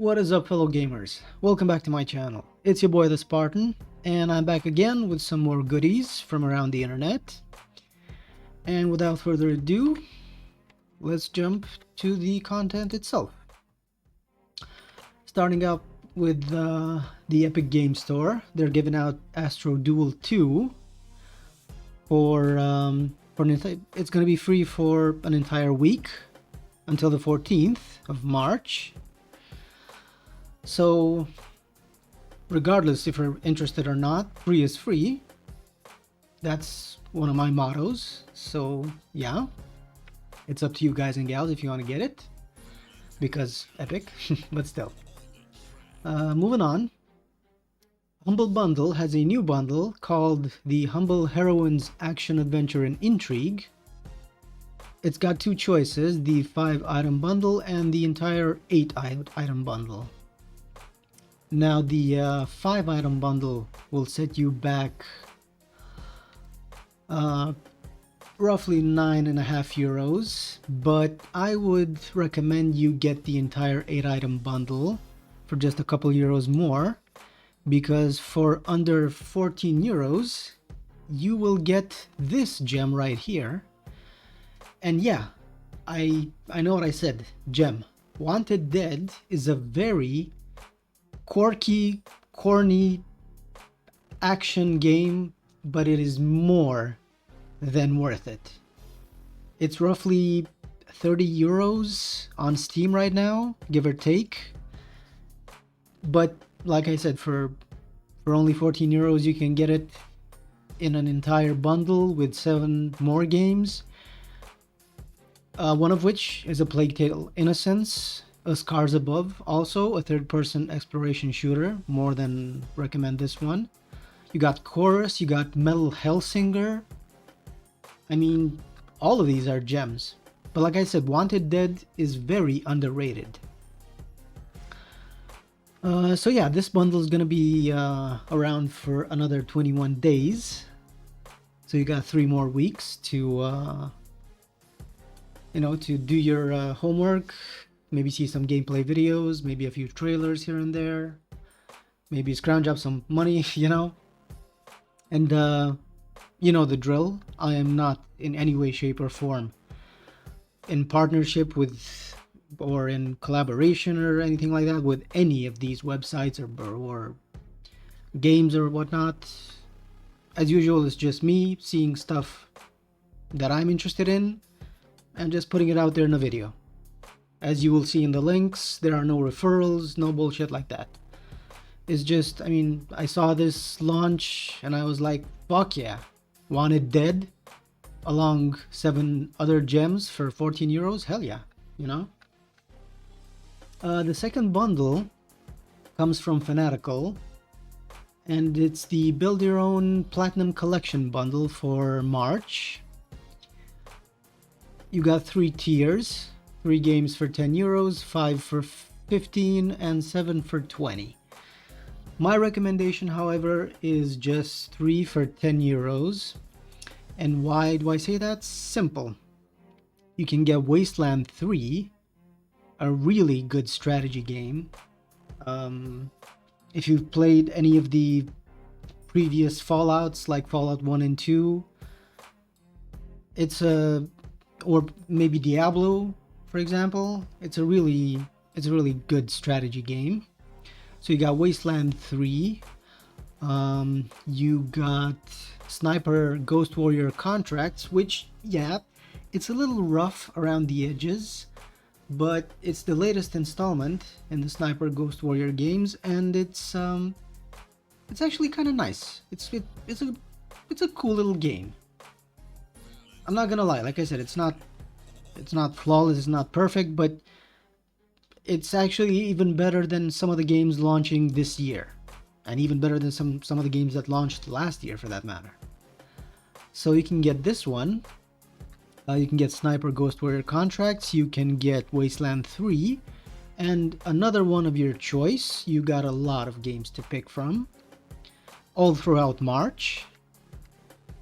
What is up, fellow gamers? Welcome back to my channel. It's your boy the Spartan, and I'm back again with some more goodies from around the internet. And without further ado, let's jump to the content itself. Starting out with the Epic Game Store, they're giving out Astro Duel 2 it's going to be free for an entire week until the 14th of March. So regardless if you're interested or not, free is free. That's one of my mottos. So yeah, it's up to you guys and gals if you want to get it, because Epic. But still, moving on. Humble Bundle has a new bundle called the Humble Heroines Action Adventure and Intrigue. It's got two choices, the 5-item bundle and the entire 8-item bundle. Now the 5-item bundle will set you back roughly €9.50, but I would recommend you get the entire 8-item bundle for just a couple euros more, because for under €14 you will get this gem right here. And yeah, I know what I said, gem. Wanted Dead is a very quirky, corny action game, but it is more than worth it. It's roughly €30 on Steam right now, give or take. But like I said, for only €14 you can get it in an entire bundle with 7 more games. One of which is A Plague Tale Innocence, A Scars Above, also a third-person exploration shooter. More than recommend this one. You got Chorus, you got Metal Hellsinger. I mean, all of these are gems. But like I said, Wanted Dead is very underrated. So yeah, this bundle is gonna be around for another 21 days. So you got 3 more weeks to to do your homework, maybe see some gameplay videos, maybe a few trailers here and there, maybe scrounge up some money, And you know the drill. I am not in any way, shape, or form in partnership with or in collaboration or anything like that with any of these websites or games or whatnot. As usual, it's just me seeing stuff that I'm interested in and just putting it out there in a video. As you will see in the links, there are no referrals, no bullshit like that. It's just, I mean, I saw this launch and I was like, fuck yeah, Wanted Dead along 7 other gems for €14, hell yeah, The second bundle comes from Fanatical, and it's the Build Your Own Platinum Collection bundle for March. You got 3 tiers, 3 games for €10, 5 for 15, and 7 for 20. My recommendation, however, is just 3 for €10. And why do I say that? Simple. You can get Wasteland 3, a really good strategy game. If you've played any of the previous Fallouts, like Fallout 1 and 2, or maybe Diablo, for example, it's a really good strategy game. So you got Wasteland 3, you got Sniper Ghost Warrior Contracts, which, yeah, it's a little rough around the edges, but it's the latest installment in the Sniper Ghost Warrior games, and it's actually kind of nice. It's a cool little game. I'm not gonna lie, like I said, it's not flawless, it's not perfect, but it's actually even better than some of the games launching this year, and even better than some of the games that launched last year, for that matter. So you can get this one. You can get Sniper Ghost Warrior Contracts, you can get Wasteland 3, and another one of your choice. You got a lot of games to pick from all throughout March,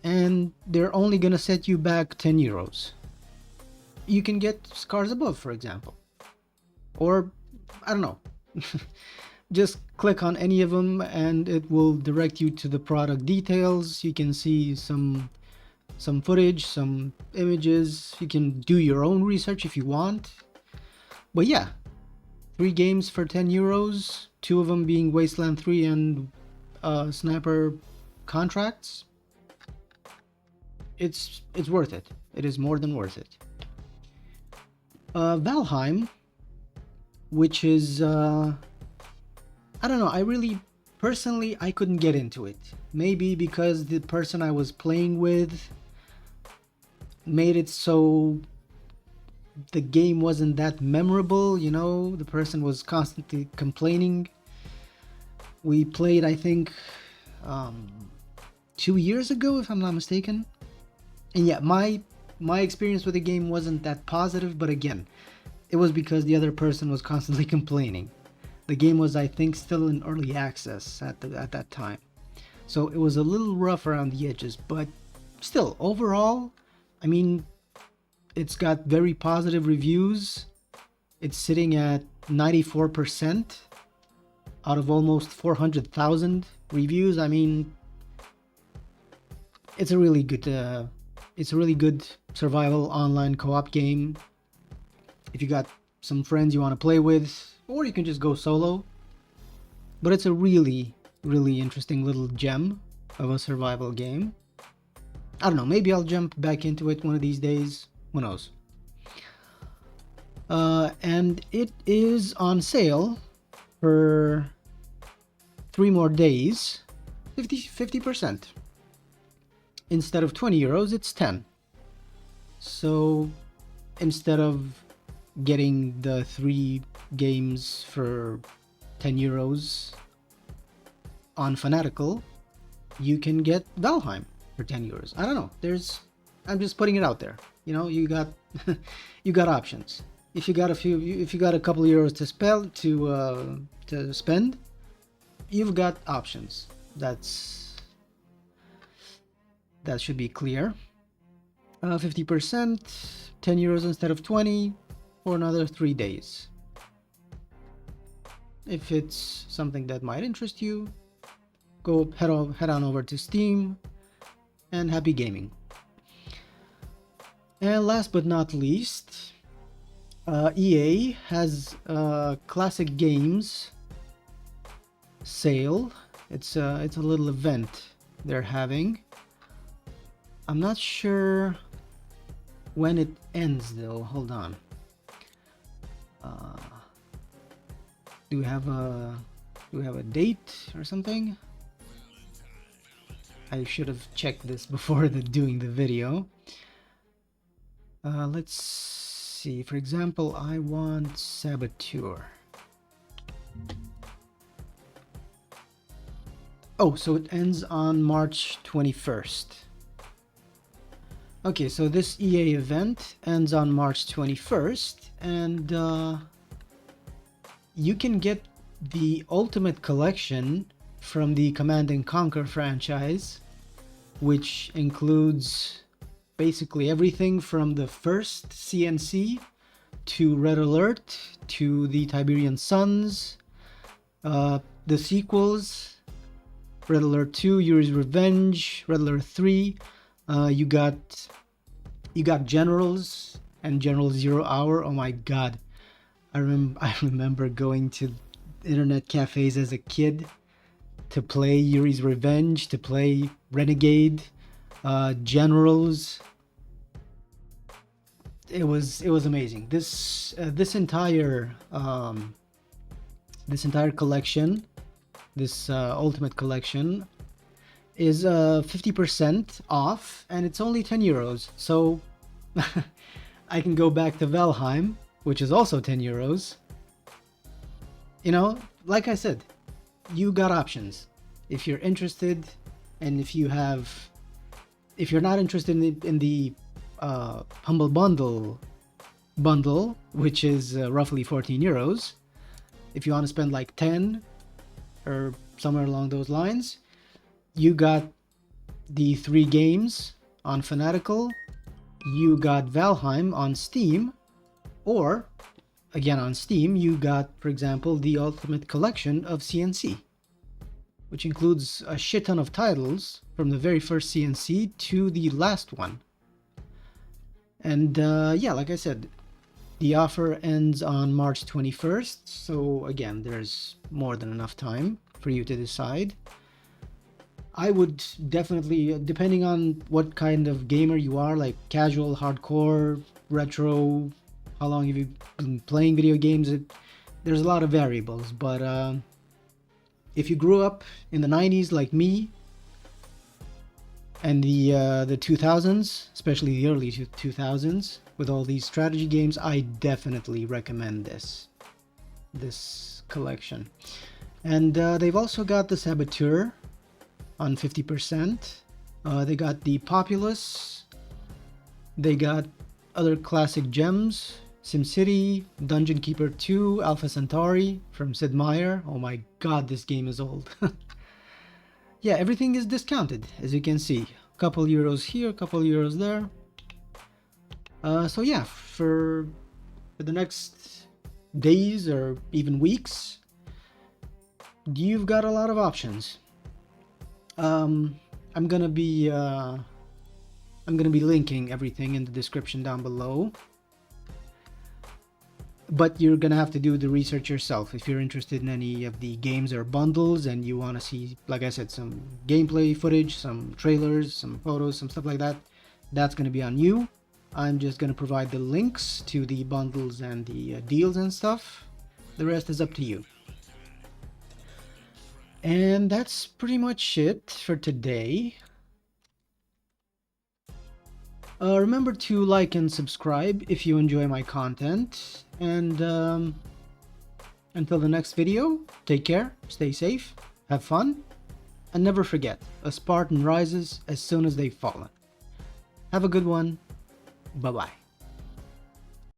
and they're only gonna set you back €10. You can get Scars Above, for example, or I don't know, Just click on any of them and it will direct you to the product details. You can see some footage, some images. You can do your own research if you want. But yeah, 3 games for 10 euros, 2 of them being Wasteland 3 and Sniper Contracts. It's worth it. It is more than worth it. Valheim, which is I don't know, I really personally I couldn't get into it. Maybe because the person I was playing with made it so the game wasn't that memorable, you know, the person was constantly complaining. We played, I think, 2 years ago, if I'm not mistaken. And yeah, my experience with the game wasn't that positive, but again, it was because the other person was constantly complaining. The game was, I think, still in early access at that time. So it was a little rough around the edges, but still, overall, I mean, it's got very positive reviews. It's sitting at 94% out of almost 400,000 reviews. I mean, it's a really good survival online co-op game. If you got some friends you want to play with, or you can just go solo. But it's a really, really interesting little gem of a survival game. I don't know, maybe I'll jump back into it one of these days. Who knows? And it is on sale for 3 more days, 50%. Instead of 20 euros, it's 10. So instead of getting the 3 games for 10 euros on Fanatical, you can get Valheim for 10 euros. I don't know. I'm just putting it out there. You know, you got you got options. If you got a couple of euros to spend, you've got options. That should be clear. 50%, 10 euros instead of 20 for another 3 days. If it's something that might interest you, go head on over to Steam, and happy gaming. And last but not least, EA has a classic games sale. It's a little event they're having. I'm not sure when it ends though. Hold on. Do we have a date or something? I should have checked this before doing the video. Let's see. For example, I want Saboteur. Oh, so it ends on March 21st. Okay, so this EA event ends on March 21st, and you can get the Ultimate Collection from the Command & Conquer franchise, which includes basically everything from the first CNC to Red Alert to the Tiberian Suns, the sequels, Red Alert 2, Yuri's Revenge, Red Alert 3. You got Generals and General Zero Hour. Oh my god, I remember going to internet cafes as a kid to play Yuri's Revenge, to play Renegade, Generals. It was amazing. This entire collection, this Ultimate Collection, is 50% off, and it's only 10 euros. So I can go back to Valheim, which is also 10 euros. You know, like I said, you got options. If you're interested, and if you're not interested in the Humble bundle, which is roughly 14 euros, if you want to spend like 10 or somewhere along those lines, you got the 3 games on Fanatical, you got Valheim on Steam, or again on Steam, you got, for example, the Ultimate Collection of CNC, which includes a shit ton of titles from the very first CNC to the last one. And yeah, like I said, the offer ends on March 21st, so again, there's more than enough time for you to decide. I would definitely, depending on what kind of gamer you are, like casual, hardcore, retro, how long have you been playing video games, there's a lot of variables, but if you grew up in the 90s like me, and the 2000s, especially the early 2000s, with all these strategy games, I definitely recommend this collection. And they've also got the Saboteur on 50%. They got the Populous. They got other classic gems: SimCity, Dungeon Keeper 2, Alpha Centauri from Sid Meier. Oh my god, this game is old. Yeah, everything is discounted, as you can see. A couple euros here, a couple euros there. So yeah, for the next days or even weeks, you've got a lot of options. I'm gonna be linking everything in the description down below. But you're gonna have to do the research yourself if you're interested in any of the games or bundles and you want to see, like I said, some gameplay footage, some trailers, some photos, some stuff like that. That's gonna be on you. I'm just gonna provide the links to the bundles and the deals and stuff. The rest is up to you. And that's pretty much it for today. Remember to like and subscribe if you enjoy my content. And until the next video, take care, stay safe, have fun, and never forget, a Spartan rises as soon as they've fallen. Have a good one. Bye-bye.